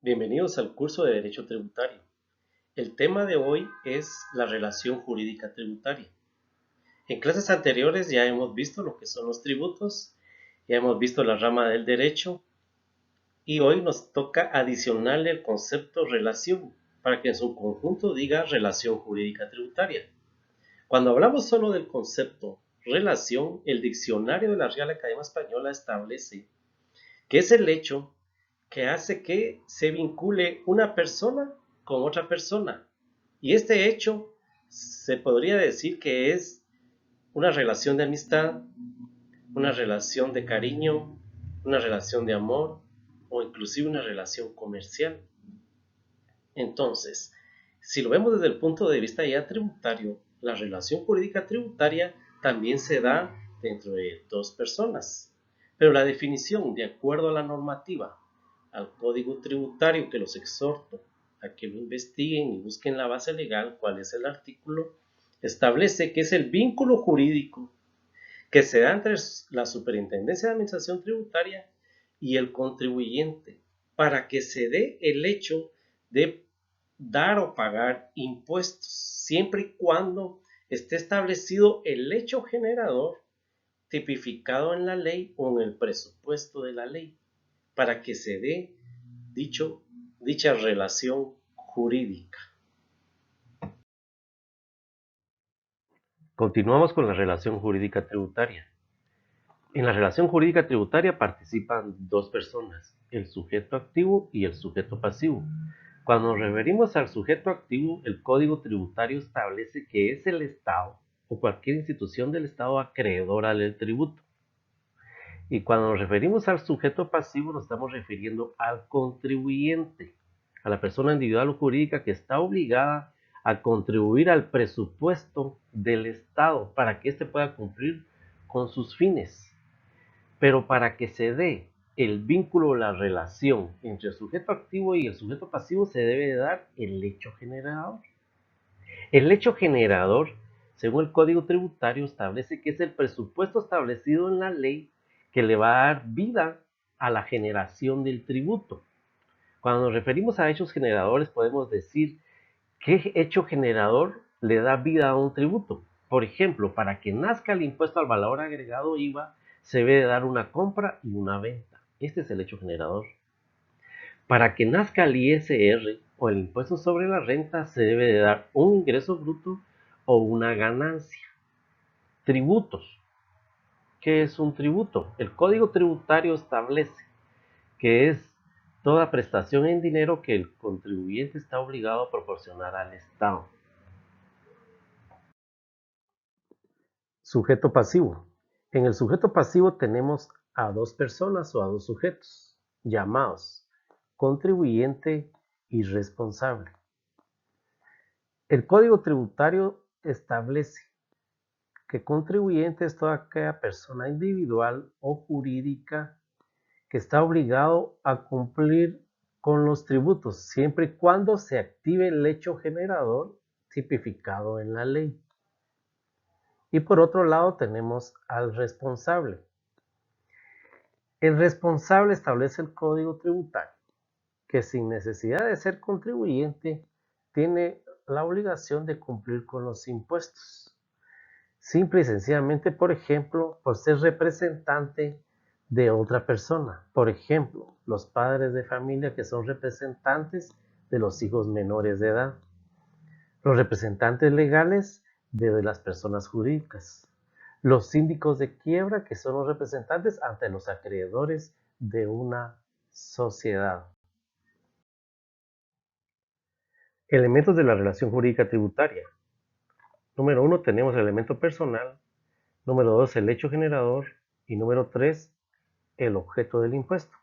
Bienvenidos al curso de Derecho Tributario. El tema de hoy es la relación jurídica tributaria. En clases anteriores ya hemos visto lo que son los tributos, ya hemos visto la rama del derecho y hoy nos toca adicionarle el concepto relación para que en su conjunto diga relación jurídica tributaria. Cuando hablamos solo del concepto relación, el diccionario de la Real Academia Española establece que es el hecho que hace que se vincule una persona con otra persona. Y este hecho se podría decir que es una relación de amistad, una relación de cariño, una relación de amor o inclusive una relación comercial. Entonces, si lo vemos desde el punto de vista ya tributario, la relación jurídica tributaria también se da dentro de dos personas. Pero la definición, de acuerdo a la normativa, al Código Tributario, que los exhorto a que lo investiguen y busquen la base legal, cuál es el artículo, establece que es el vínculo jurídico que se da entre la Superintendencia de Administración Tributaria y el contribuyente para que se dé el hecho de dar o pagar impuestos, siempre y cuando esté establecido el hecho generador tipificado en la ley o en el presupuesto de la ley, para que se dé dicha relación jurídica. Continuamos con la relación jurídica tributaria. En la relación jurídica tributaria participan dos personas, el sujeto activo y el sujeto pasivo. Cuando nos referimos al sujeto activo, el Código Tributario establece que es el Estado o cualquier institución del Estado acreedora del tributo. Y cuando nos referimos al sujeto pasivo, nos estamos refiriendo al contribuyente, a la persona individual o jurídica que está obligada a contribuir al presupuesto del Estado para que éste pueda cumplir con sus fines. Pero para que se dé el vínculo o la relación entre el sujeto activo y el sujeto pasivo se debe dar el hecho generador. El hecho generador, según el Código Tributario, establece que es el presupuesto establecido en la ley que le va a dar vida a la generación del tributo. Cuando nos referimos a hechos generadores, podemos decir qué hecho generador le da vida a un tributo. Por ejemplo, para que nazca el impuesto al valor agregado IVA, se debe dar una compra y una venta. Este es el hecho generador. Para que nazca el ISR o el impuesto sobre la renta, se debe de dar un ingreso bruto o una ganancia. Tributos. ¿Qué es un tributo? El Código Tributario establece que es toda prestación en dinero que el contribuyente está obligado a proporcionar al Estado. Sujeto pasivo. En el sujeto pasivo tenemos a dos personas o a dos sujetos, llamados contribuyente y responsable. El Código Tributario establece que contribuyente es toda aquella persona individual o jurídica que está obligado a cumplir con los tributos, siempre y cuando se active el hecho generador tipificado en la ley. Y por otro lado tenemos al responsable. El responsable establece el Código Tributario que sin necesidad de ser contribuyente tiene la obligación de cumplir con los impuestos. Simple y sencillamente, por ejemplo, por ser representante de otra persona. Por ejemplo, los padres de familia que son representantes de los hijos menores de edad. Los representantes legales de las personas jurídicas. Los síndicos de quiebra que son los representantes ante los acreedores de una sociedad. Elementos de la relación jurídica tributaria. Número 1 tenemos el elemento personal. Número 2 el hecho generador. Y número 3 el objeto del impuesto.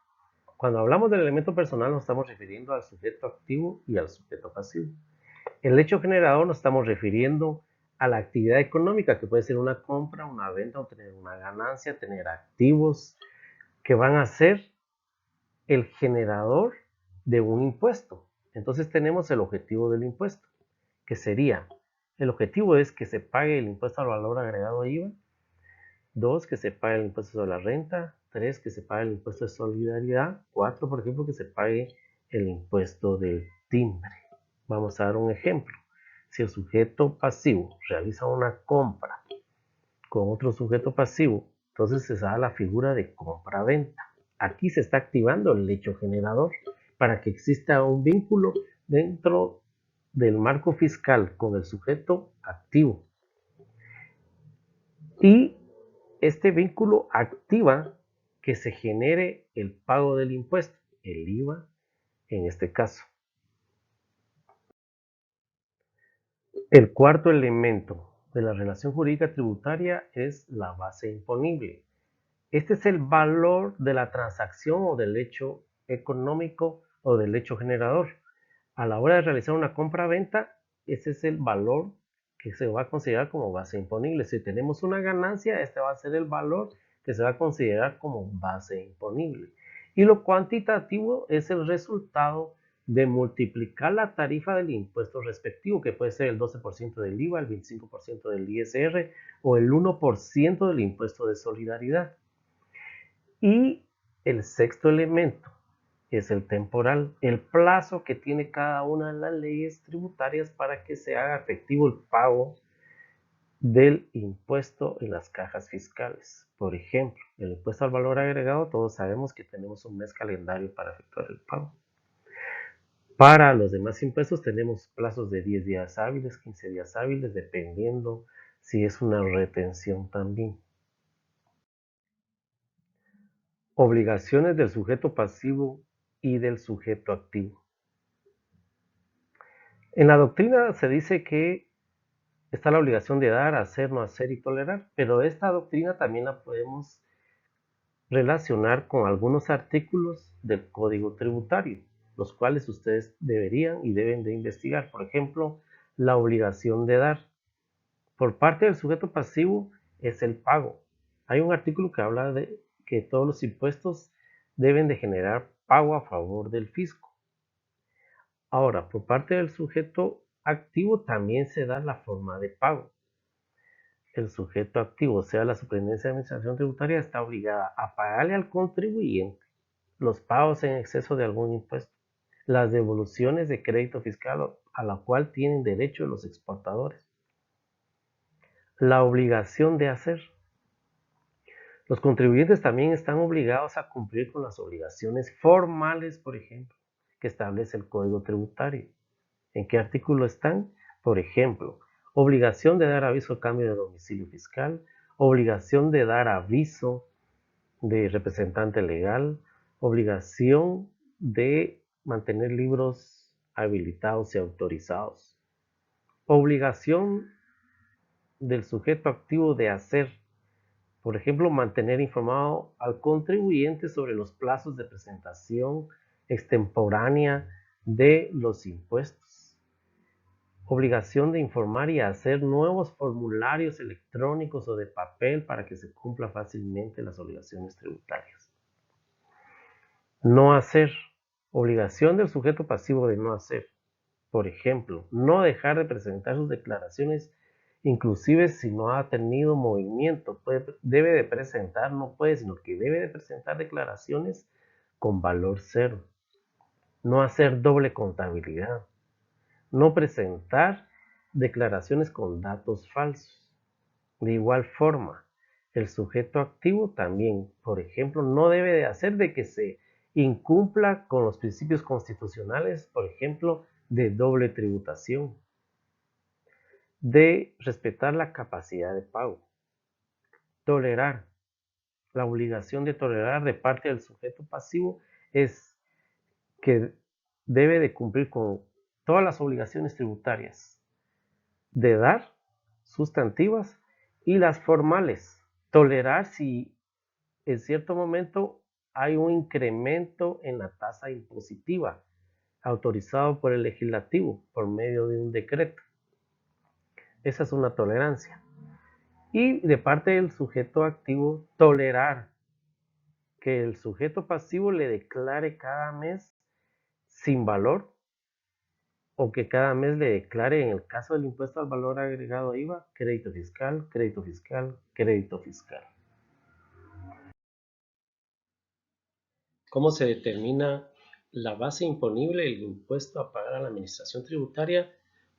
Cuando hablamos del elemento personal nos estamos refiriendo al sujeto activo y al sujeto pasivo. El hecho generador nos estamos refiriendo a la actividad económica, que puede ser una compra, una venta o tener una ganancia, tener activos que van a ser el generador de un impuesto. Entonces tenemos el objetivo del impuesto, que sería, el objetivo es que se pague el impuesto al valor agregado IVA. 2, que se pague el impuesto sobre la renta. 3, que se pague el impuesto de solidaridad. 4, por ejemplo, que se pague el impuesto del timbre. Vamos a dar un ejemplo. Si el sujeto pasivo realiza una compra con otro sujeto pasivo, entonces se da la figura de compra-venta. Aquí se está activando el hecho generador para que exista un vínculo dentro del marco fiscal con el sujeto activo. Y este vínculo activa que se genere el pago del impuesto, el IVA en este caso. El cuarto elemento de la relación jurídica tributaria es la base imponible. Este es el valor de la transacción o del hecho económico o del hecho generador. A la hora de realizar una compra-venta, ese es el valor que se va a considerar como base imponible. Si tenemos una ganancia, este va a ser el valor que se va a considerar como base imponible. Y lo cuantitativo es el resultado de multiplicar la tarifa del impuesto respectivo, que puede ser el 12% del IVA, el 25% del ISR o el 1% del impuesto de solidaridad. Y el sexto elemento es el temporal, el plazo que tiene cada una de las leyes tributarias para que se haga efectivo el pago del impuesto en las cajas fiscales. Por ejemplo, el impuesto al valor agregado, todos sabemos que tenemos un mes calendario para efectuar el pago. Para los demás impuestos tenemos plazos de 10 días hábiles, 15 días hábiles, dependiendo si es una retención también. Obligaciones del sujeto pasivo y del sujeto activo. En la doctrina se dice que está la obligación de dar, hacer, no hacer y tolerar, pero esta doctrina también la podemos relacionar con algunos artículos del Código Tributario, los cuales ustedes deberían y deben de investigar. Por ejemplo, la obligación de dar. Por parte del sujeto pasivo es el pago. Hay un artículo que habla de que todos los impuestos deben de generar pago a favor del fisco. Ahora, por parte del sujeto activo también se da la forma de pago. El sujeto activo, o sea, la Superintendencia de Administración Tributaria, está obligada a pagarle al contribuyente los pagos en exceso de algún impuesto, las devoluciones de crédito fiscal a la cual tienen derecho los exportadores, la obligación de hacer. Los contribuyentes también están obligados a cumplir con las obligaciones formales, por ejemplo, que establece el Código Tributario. ¿En qué artículo están? Por ejemplo, obligación de dar aviso a cambio de domicilio fiscal, obligación de dar aviso de representante legal, obligación de mantener libros habilitados y autorizados, obligación del sujeto activo de hacer, por ejemplo, mantener informado al contribuyente sobre los plazos de presentación extemporánea de los impuestos. Obligación de informar y hacer nuevos formularios electrónicos o de papel para que se cumpla fácilmente las obligaciones tributarias. No hacer. Obligación del sujeto pasivo de no hacer. Por ejemplo, no dejar de presentar sus declaraciones, inclusive si no ha tenido movimiento. Debe de presentar, no puede, sino que debe de presentar declaraciones con valor cero. No hacer doble contabilidad. No presentar declaraciones con datos falsos. De igual forma, el sujeto activo también, por ejemplo, no debe de hacer de que se incumpla con los principios constitucionales, por ejemplo, de doble tributación, de respetar la capacidad de pago, tolerar. La obligación de tolerar de parte del sujeto pasivo es que debe de cumplir con todas las obligaciones tributarias de dar, sustantivas, y las formales. Tolerar si en cierto momento hay un incremento en la tasa impositiva autorizado por el legislativo por medio de un decreto. Esa es una tolerancia. Y de parte del sujeto activo, tolerar que el sujeto pasivo le declare cada mes sin valor o que cada mes le declare, en el caso del impuesto al valor agregado IVA, crédito fiscal, crédito fiscal, crédito fiscal. ¿Cómo se determina la base imponible del impuesto a pagar a la administración tributaria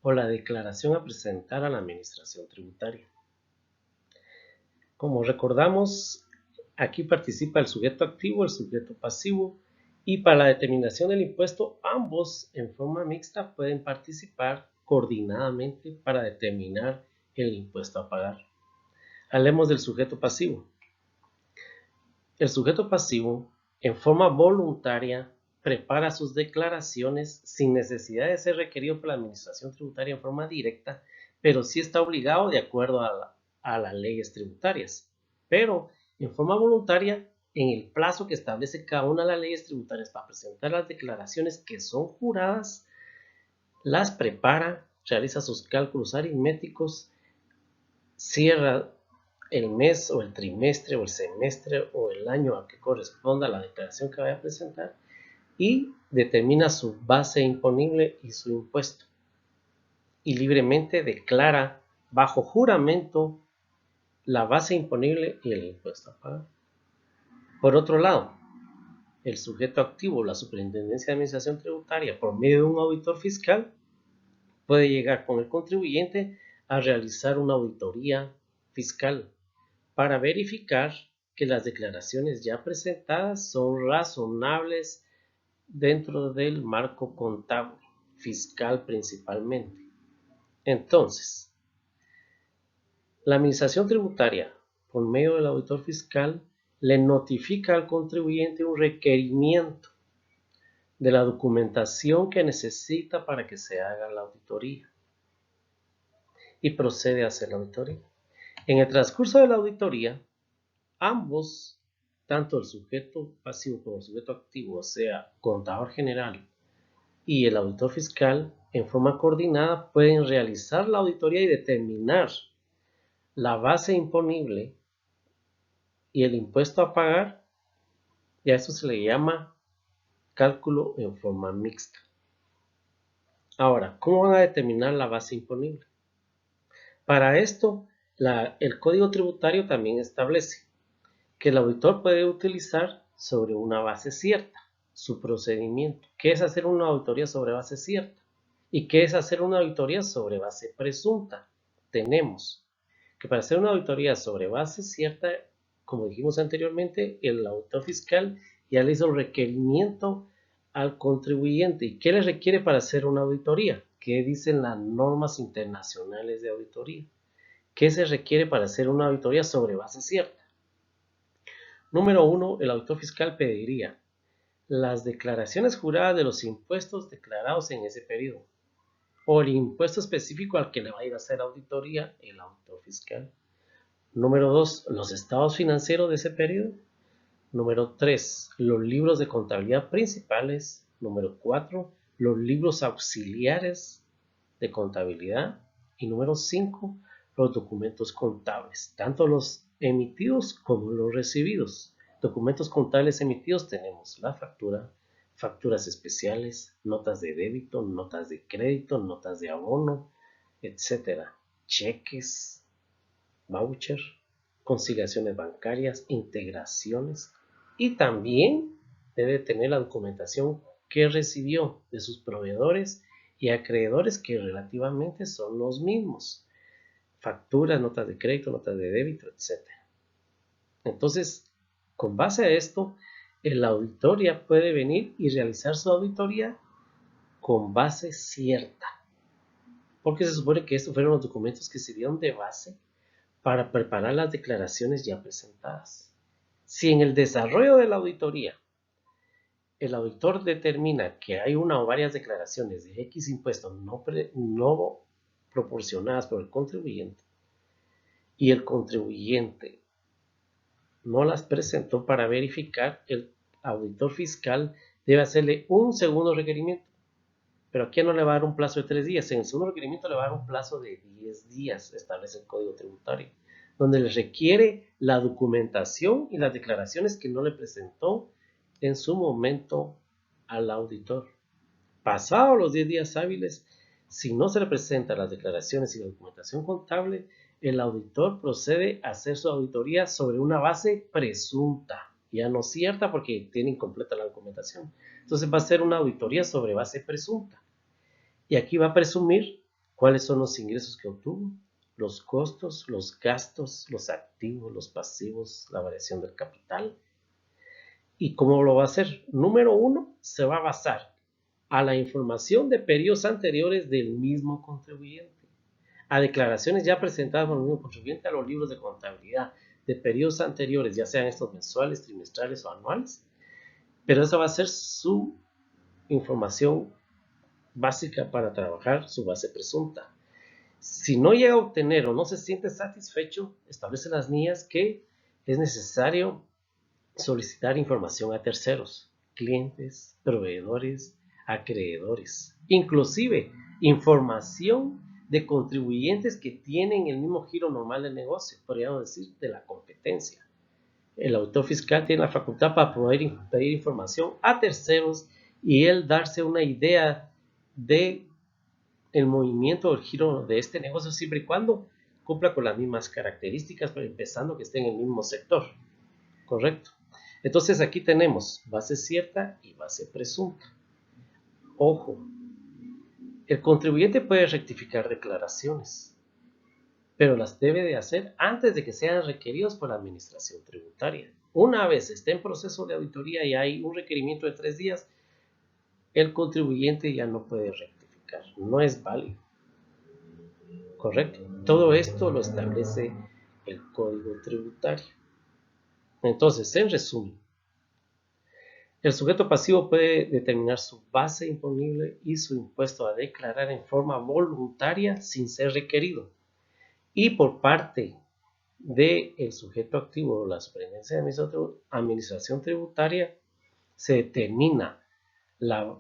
o la declaración a presentar a la administración tributaria. Como recordamos, aquí participa el sujeto activo, el sujeto pasivo, y para la determinación del impuesto, ambos en forma mixta pueden participar coordinadamente para determinar el impuesto a pagar. Hablemos del sujeto pasivo. El sujeto pasivo, en forma voluntaria, prepara sus declaraciones sin necesidad de ser requerido por la administración tributaria en forma directa, pero sí está obligado de acuerdo a las leyes tributarias. Pero en forma voluntaria, en el plazo que establece cada una de las leyes tributarias para presentar las declaraciones que son juradas, las prepara, realiza sus cálculos aritméticos, cierra el mes o el trimestre o el semestre o el año a que corresponda la declaración que vaya a presentar y determina su base imponible y su impuesto. Y libremente declara bajo juramento la base imponible y el impuesto a pagar. Por otro lado, el sujeto activo, la Superintendencia de Administración Tributaria, por medio de un auditor fiscal, puede llegar con el contribuyente a realizar una auditoría fiscal para verificar que las declaraciones ya presentadas son razonables dentro del marco contable, fiscal principalmente. Entonces, la administración tributaria, por medio del auditor fiscal, le notifica al contribuyente un requerimiento de la documentación que necesita para que se haga la auditoría y procede a hacer la auditoría. En el transcurso de la auditoría, ambos, tanto el sujeto pasivo como el sujeto activo, o sea, contador general y el auditor fiscal, en forma coordinada pueden realizar la auditoría y determinar la base imponible y el impuesto a pagar, y a eso se le llama cálculo en forma mixta. Ahora, ¿cómo van a determinar la base imponible? Para esto, el Código Tributario también establece que el auditor puede utilizar sobre una base cierta su procedimiento. ¿Qué es hacer una auditoría sobre base cierta? ¿Y qué es hacer una auditoría sobre base presunta? Tenemos que para hacer una auditoría sobre base cierta, como dijimos anteriormente, el auditor fiscal ya le hizo el requerimiento al contribuyente. ¿Y qué le requiere para hacer una auditoría? ¿Qué dicen las normas internacionales de auditoría? ¿Qué se requiere para hacer una auditoría sobre base cierta? Número 1. El auditor fiscal pediría las declaraciones juradas de los impuestos declarados en ese periodo o el impuesto específico al que le va a ir a hacer auditoría el auditor fiscal. Número 2. Los estados financieros de ese periodo. Número 3. Los libros de contabilidad principales. Número 4. Los libros auxiliares de contabilidad. Y número 5. Los documentos contables, tanto los emitidos como los recibidos. Documentos contables emitidos tenemos la factura, facturas especiales, notas de débito, notas de crédito, notas de abono, etc. Cheques, voucher, conciliaciones bancarias, integraciones, y también debe tener la documentación que recibió de sus proveedores y acreedores, que relativamente son los mismos. Facturas, notas de crédito, notas de débito, etc. Entonces, con base a esto, el auditor ya puede venir y realizar su auditoría con base cierta, porque se supone que estos fueron los documentos que sirvieron de base para preparar las declaraciones ya presentadas. Si en el desarrollo de la auditoría el auditor determina que hay una o varias declaraciones de X impuestos no proporcionadas por el contribuyente y el contribuyente no las presentó para verificar, el auditor fiscal debe hacerle un segundo requerimiento. Pero aquí no le va a dar un plazo de 3 días. En el segundo requerimiento le va a dar un plazo de 10 días, establece el Código Tributario, donde le requiere la documentación y las declaraciones que no le presentó en su momento al auditor. Pasados los 10 días hábiles, si no se le presentan las declaraciones y la documentación contable, el auditor procede a hacer su auditoría sobre una base presunta. ya no cierta porque tiene incompleta la documentación. Entonces va a ser una auditoría sobre base presunta. Y aquí va a presumir cuáles son los ingresos que obtuvo, los costos, los gastos, los activos, los pasivos, la variación del capital. ¿Y cómo lo va a hacer? Número uno, se va a basar a la información de periodos anteriores del mismo contribuyente, a declaraciones ya presentadas por el mismo contribuyente, a los libros de contabilidad de periodos anteriores, ya sean estos mensuales, trimestrales o anuales, pero esa va a ser su información básica para trabajar su base presunta. Si no llega a obtener o no se siente satisfecho, establece las líneas que es necesario solicitar información a terceros, clientes, proveedores, acreedores, inclusive información de contribuyentes que tienen el mismo giro normal del negocio, podríamos decir de la competencia. El auditor fiscal tiene la facultad para poder pedir información a terceros y él darse una idea de el movimiento o el giro de este negocio siempre y cuando cumpla con las mismas características, pero empezando que esté en el mismo sector. ¿Correcto? Entonces aquí tenemos base cierta y base presunta. Ojo, el contribuyente puede rectificar declaraciones, pero las debe de hacer antes de que sean requeridos por la administración tributaria. Una vez esté en proceso de auditoría y hay un requerimiento de 3 días, el contribuyente ya no puede rectificar, no es válido. ¿Correcto? Todo esto lo establece el Código Tributario. Entonces, en resumen, el sujeto pasivo puede determinar su base imponible y su impuesto a declarar en forma voluntaria sin ser requerido. Y por parte del sujeto activo o la Superintendencia de Administración Tributaria se determina la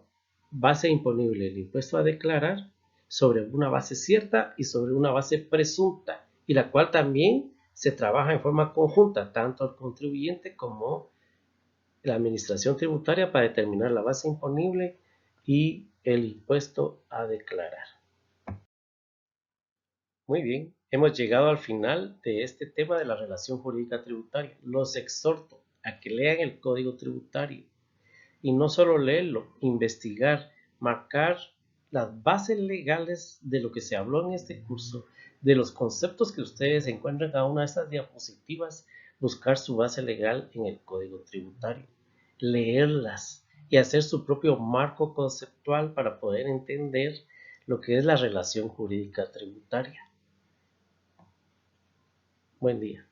base imponible, el impuesto a declarar, sobre una base cierta y sobre una base presunta, y la cual también se trabaja en forma conjunta, tanto el contribuyente como la administración tributaria, para determinar la base imponible y el impuesto a declarar. Muy bien, hemos llegado al final de este tema de la relación jurídica tributaria. Los exhorto a que lean el Código Tributario y no solo leerlo, investigar, marcar las bases legales de lo que se habló en este curso, de los conceptos que ustedes encuentran en cada una de estas diapositivas, buscar su base legal en el Código Tributario, leerlas y hacer su propio marco conceptual para poder entender lo que es la relación jurídica tributaria. Buen día.